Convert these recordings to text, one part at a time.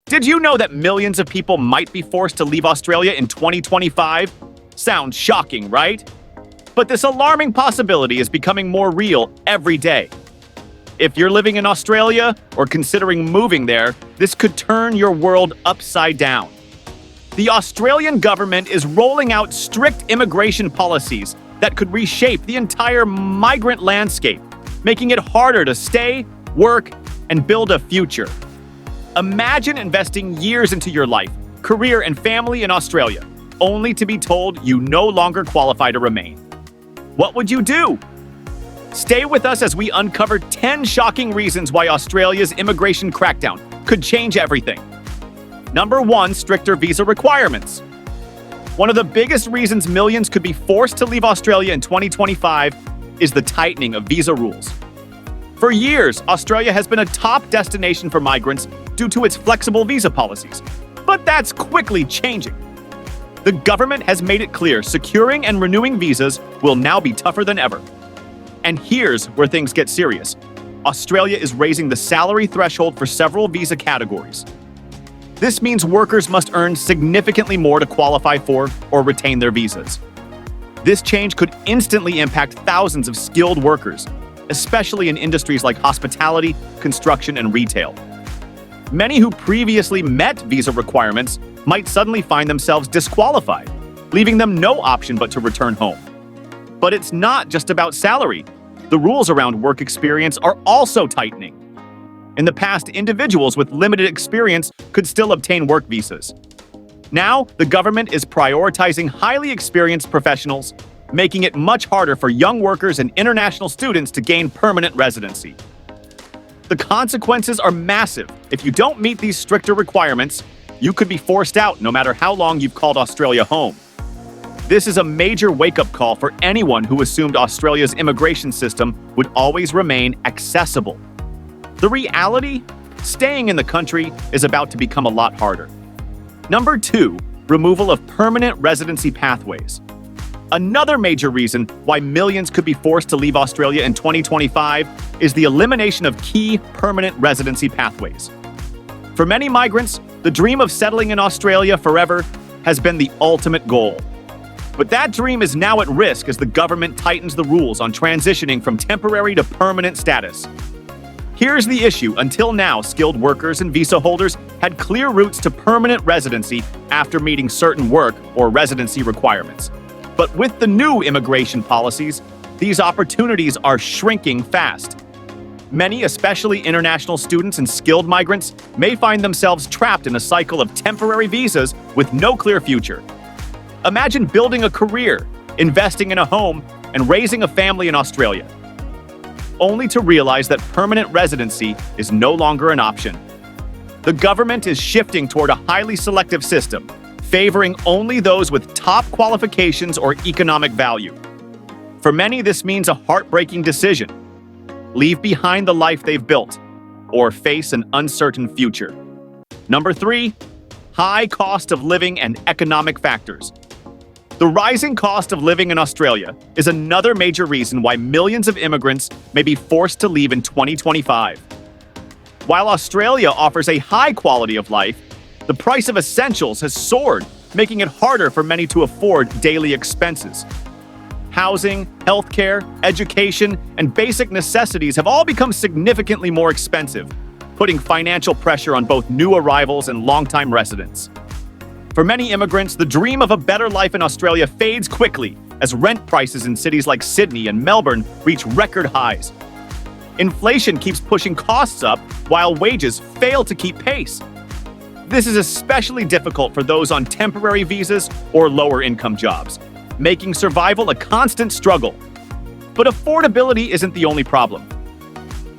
Did you know that millions of people might be forced to leave Australia in 2025? Sounds shocking, right? But this alarming possibility is becoming more real every day. If you're living in Australia or considering moving there, this could turn your world upside down. The Australian government is rolling out strict immigration policies that could reshape the entire migrant landscape, making it harder to stay, work, and build a future. Imagine investing years into your life, career, and family in Australia, only to be told you no longer qualify to remain. What would you do? Stay with us as we uncover 10 shocking reasons why Australia's immigration crackdown could change everything. Number 1, stricter visa requirements. One of the biggest reasons millions could be forced to leave Australia in 2025 is the tightening of visa rules. For years, Australia has been a top destination for migrants due to its flexible visa policies, but that's quickly changing. The government has made it clear securing and renewing visas will now be tougher than ever. And here's where things get serious. Australia is raising the salary threshold for several visa categories. This means workers must earn significantly more to qualify for or retain their visas. This change could instantly impact thousands of skilled workers, especially in industries like hospitality, construction, and retail. Many who previously met visa requirements might suddenly find themselves disqualified, leaving them no option but to return home. But it's not just about salary. The rules around work experience are also tightening. In the past, individuals with limited experience could still obtain work visas. Now, the government is prioritizing highly experienced professionals, making it much harder for young workers and international students to gain permanent residency. The consequences are massive. If you don't meet these stricter requirements, you could be forced out no matter how long you've called Australia home. This is a major wake-up call for anyone who assumed Australia's immigration system would always remain accessible. The reality? Staying in the country is about to become a lot harder. Number 2, removal of permanent residency pathways. Another major reason why millions could be forced to leave Australia in 2025 is the elimination of key permanent residency pathways. For many migrants, the dream of settling in Australia forever has been the ultimate goal. But that dream is now at risk as the government tightens the rules on transitioning from temporary to permanent status. Here's the issue. Until now, skilled workers and visa holders had clear routes to permanent residency after meeting certain work or residency requirements. But with the new immigration policies, these opportunities are shrinking fast. Many, especially international students and skilled migrants, may find themselves trapped in a cycle of temporary visas with no clear future. Imagine building a career, investing in a home, and raising a family in Australia, only to realize that permanent residency is no longer an option. The government is shifting toward a highly selective system, favoring only those with top qualifications or economic value. For many, this means a heartbreaking decision: leave behind the life they've built or face an uncertain future. Number 3, high cost of living and economic factors. The rising cost of living in Australia is another major reason why millions of immigrants may be forced to leave in 2025. While Australia offers a high quality of life, the price of essentials has soared, making it harder for many to afford daily expenses. Housing, healthcare, education, and basic necessities have all become significantly more expensive, putting financial pressure on both new arrivals and longtime residents. For many immigrants, the dream of a better life in Australia fades quickly as rent prices in cities like Sydney and Melbourne reach record highs. Inflation keeps pushing costs up while wages fail to keep pace. This is especially difficult for those on temporary visas or lower-income jobs, making survival a constant struggle. But affordability isn't the only problem.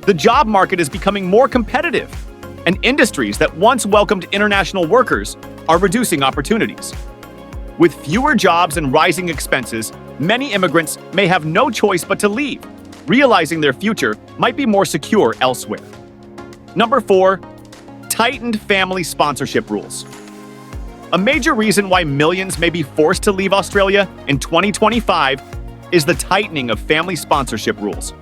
The job market is becoming more competitive, and industries that once welcomed international workers are reducing opportunities. With fewer jobs and rising expenses, many immigrants may have no choice but to leave, realizing their future might be more secure elsewhere. Number 4, tightened family sponsorship rules. A major reason why millions may be forced to leave Australia in 2025 is the tightening of family sponsorship rules.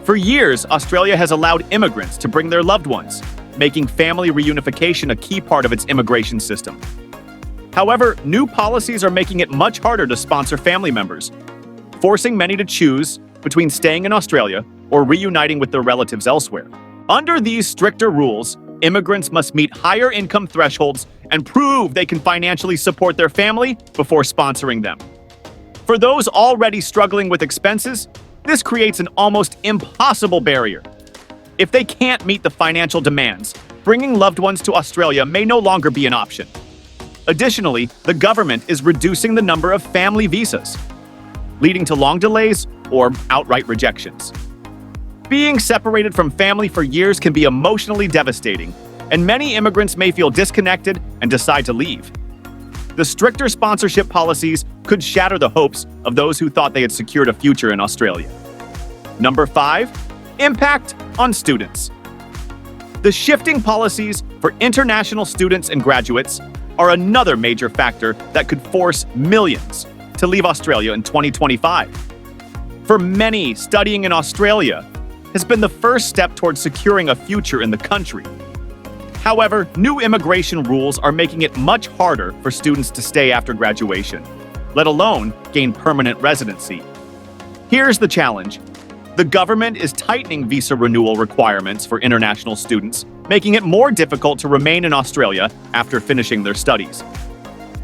For years, Australia has allowed immigrants to bring their loved ones, making family reunification a key part of its immigration system. However, new policies are making it much harder to sponsor family members, forcing many to choose between staying in Australia or reuniting with their relatives elsewhere. Under these stricter rules, immigrants must meet higher income thresholds and prove they can financially support their family before sponsoring them. For those already struggling with expenses, this creates an almost impossible barrier. If they can't meet the financial demands, bringing loved ones to Australia may no longer be an option. Additionally, the government is reducing the number of family visas, leading to long delays or outright rejections. Being separated from family for years can be emotionally devastating, and many immigrants may feel disconnected and decide to leave. The stricter sponsorship policies could shatter the hopes of those who thought they had secured a future in Australia. Number 5, impact on students. The shifting policies for international students and graduates are another major factor that could force millions to leave Australia in 2025. For many, studying in Australia has been the first step towards securing a future in the country. However, new immigration rules are making it much harder for students to stay after graduation, let alone gain permanent residency. Here's the challenge. The government is tightening visa renewal requirements for international students, making it more difficult to remain in Australia after finishing their studies.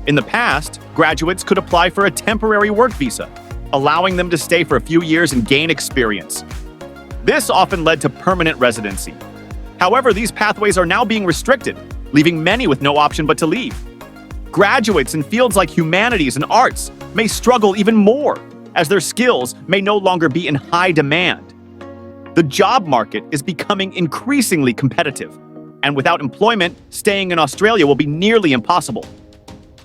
In the past, graduates could apply for a temporary work visa, allowing them to stay for a few years and gain experience. This often led to permanent residency. However, these pathways are now being restricted, leaving many with no option but to leave. Graduates in fields like humanities and arts may struggle even more, as their skills may no longer be in high demand. The job market is becoming increasingly competitive, and without employment, staying in Australia will be nearly impossible.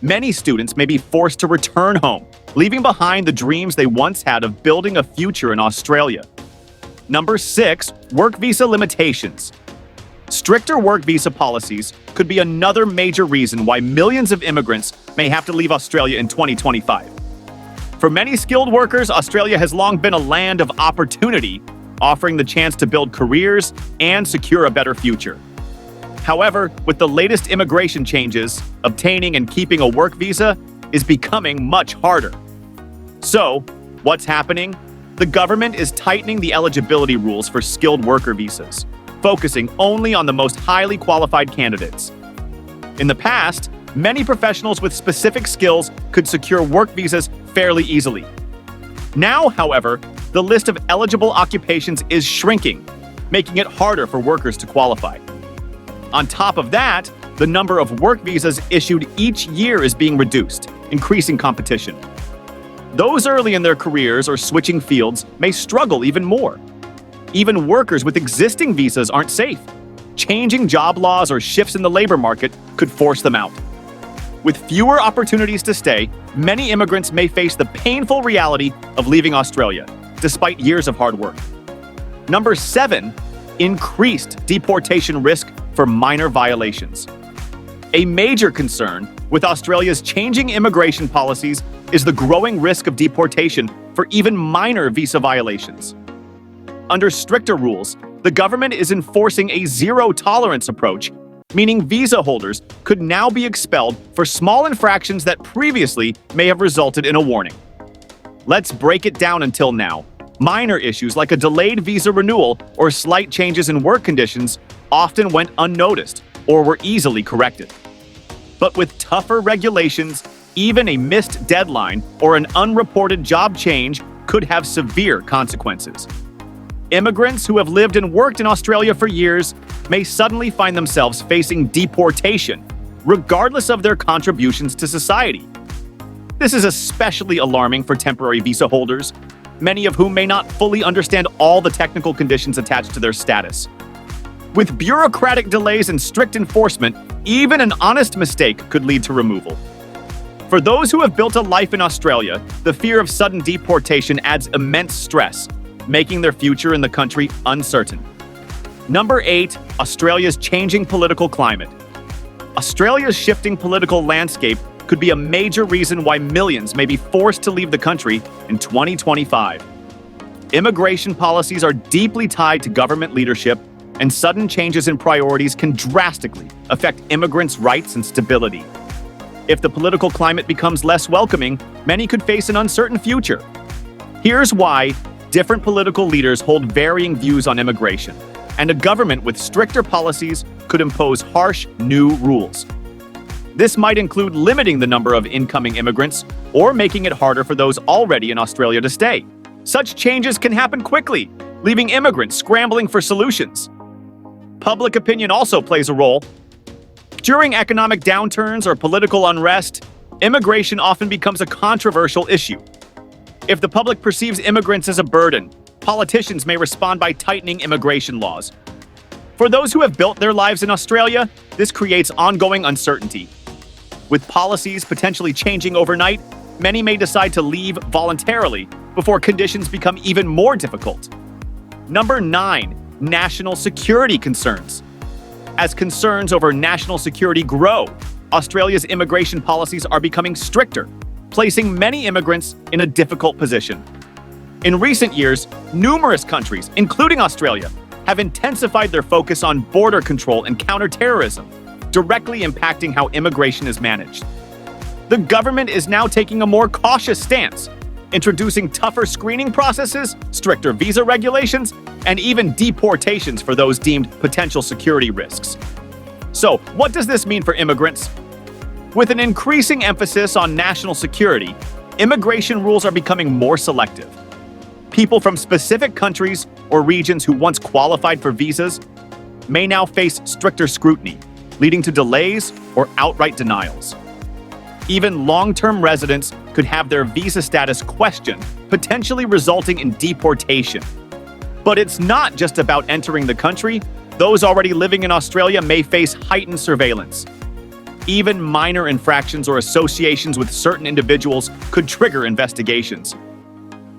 Many students may be forced to return home, leaving behind the dreams they once had of building a future in Australia. Number 6, work visa limitations. Stricter work visa policies could be another major reason why millions of immigrants may have to leave Australia in 2025. For many skilled workers, Australia has long been a land of opportunity, offering the chance to build careers and secure a better future. However, with the latest immigration changes, obtaining and keeping a work visa is becoming much harder. So, what's happening? The government is tightening the eligibility rules for skilled worker visas, focusing only on the most highly qualified candidates. In the past, many professionals with specific skills could secure work visas fairly easily. Now, however, the list of eligible occupations is shrinking, making it harder for workers to qualify. On top of that, the number of work visas issued each year is being reduced, increasing competition. Those early in their careers or switching fields may struggle even more. Even workers with existing visas aren't safe. Changing job laws or shifts in the labor market could force them out. With fewer opportunities to stay, many immigrants may face the painful reality of leaving Australia, despite years of hard work. Number 7, increased deportation risk for minor violations. A major concern with Australia's changing immigration policies is the growing risk of deportation for even minor visa violations. Under stricter rules, the government is enforcing a zero-tolerance approach, meaning visa holders could now be expelled for small infractions that previously may have resulted in a warning. Let's break it down until now. Minor issues like a delayed visa renewal or slight changes in work conditions often went unnoticed or were easily corrected. But with tougher regulations, even a missed deadline or an unreported job change could have severe consequences. Immigrants who have lived and worked in Australia for years may suddenly find themselves facing deportation, regardless of their contributions to society. This is especially alarming for temporary visa holders, many of whom may not fully understand all the technical conditions attached to their status. With bureaucratic delays and strict enforcement, even an honest mistake could lead to removal. For those who have built a life in Australia, the fear of sudden deportation adds immense stress, making their future in the country uncertain. Number 8, Australia's changing political climate. Australia's shifting political landscape could be a major reason why millions may be forced to leave the country in 2025. Immigration policies are deeply tied to government leadership, and sudden changes in priorities can drastically affect immigrants' rights and stability. If the political climate becomes less welcoming, many could face an uncertain future. Here's why: different political leaders hold varying views on immigration, and a government with stricter policies could impose harsh new rules. This might include limiting the number of incoming immigrants or making it harder for those already in Australia to stay. Such changes can happen quickly, leaving immigrants scrambling for solutions. Public opinion also plays a role. During economic downturns or political unrest, immigration often becomes a controversial issue. If the public perceives immigrants as a burden, politicians may respond by tightening immigration laws. For those who have built their lives in Australia, this creates ongoing uncertainty. With policies potentially changing overnight, many may decide to leave voluntarily before conditions become even more difficult. Number 9. National security concerns. As concerns over national security grow, Australia's immigration policies are becoming stricter, placing many immigrants in a difficult position. In recent years, numerous countries, including Australia, have intensified their focus on border control and counterterrorism, directly impacting how immigration is managed. The government is now taking a more cautious stance, introducing tougher screening processes, stricter visa regulations, and even deportations for those deemed potential security risks. So, what does this mean for immigrants? With an increasing emphasis on national security, immigration rules are becoming more selective. People from specific countries or regions who once qualified for visas may now face stricter scrutiny, leading to delays or outright denials. Even long-term residents could have their visa status questioned, potentially resulting in deportation. But it's not just about entering the country. Those already living in Australia may face heightened surveillance. Even minor infractions or associations with certain individuals could trigger investigations.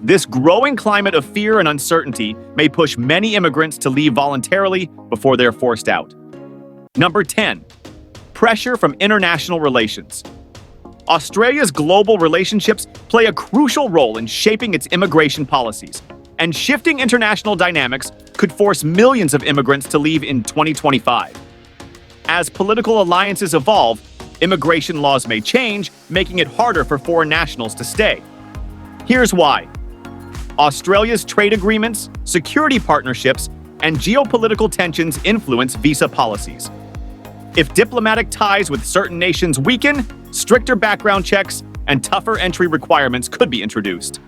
This growing climate of fear and uncertainty may push many immigrants to leave voluntarily before they're forced out. Number 10. Pressure from international relations. Australia's global relationships play a crucial role in shaping its immigration policies, and shifting international dynamics could force millions of immigrants to leave in 2025. As political alliances evolve, immigration laws may change, making it harder for foreign nationals to stay. Here's why. Australia's trade agreements, security partnerships, and geopolitical tensions influence visa policies. If diplomatic ties with certain nations weaken, stricter background checks and tougher entry requirements could be introduced.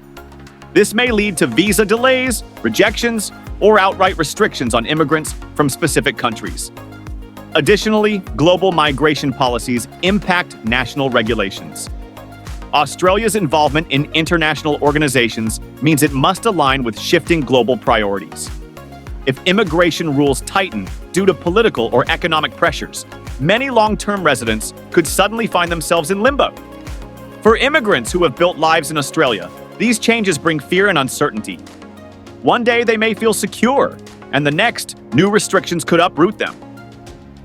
This may lead to visa delays, rejections, or outright restrictions on immigrants from specific countries. Additionally, global migration policies impact national regulations. Australia's involvement in international organizations means it must align with shifting global priorities. If immigration rules tighten due to political or economic pressures, many long-term residents could suddenly find themselves in limbo. For immigrants who have built lives in Australia, these changes bring fear and uncertainty. One day they may feel secure, and the next, new restrictions could uproot them.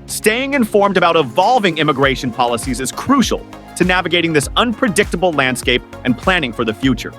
Staying informed about evolving immigration policies is crucial to navigating this unpredictable landscape and planning for the future.